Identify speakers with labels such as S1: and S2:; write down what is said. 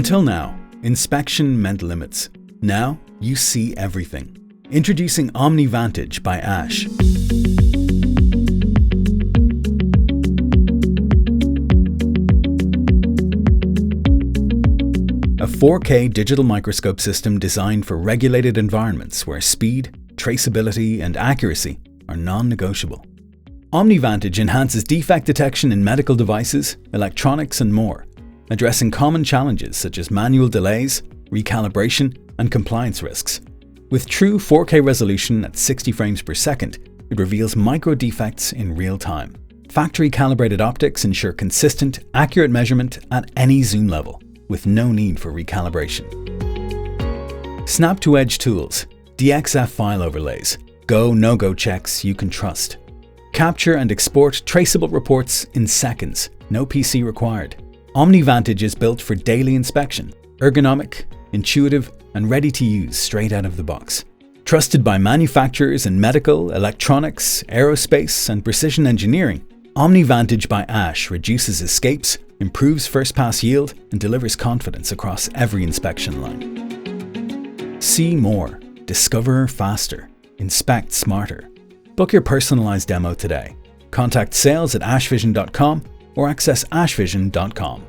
S1: Until now, inspection meant limits. Now, you see everything. Introducing Omni Vantage by Ash. A 4K digital microscope system designed for regulated environments where speed, traceability, and accuracy are non-negotiable. Omni Vantage enhances defect detection in medical devices, electronics, and more, addressing common challenges such as manual delays, recalibration, and compliance risks. With true 4K resolution at 60 frames per second, it reveals micro defects in real time. Factory-calibrated optics ensure consistent, accurate measurement at any zoom level, with no need for recalibration. Snap-to-edge tools, DXF file overlays, go, no-go checks you can trust. Capture and export traceable reports in seconds, no PC required. Omni Vantage is built for daily inspection, ergonomic, intuitive, and ready to use straight out of the box. Trusted by manufacturers in medical, electronics, aerospace, and precision engineering, Omni Vantage by Ash reduces escapes, improves first-pass yield, and delivers confidence across every inspection line. See more, discover faster, inspect smarter. Book your personalized demo today. Contact sales@ashvision.com or access ashvision.com.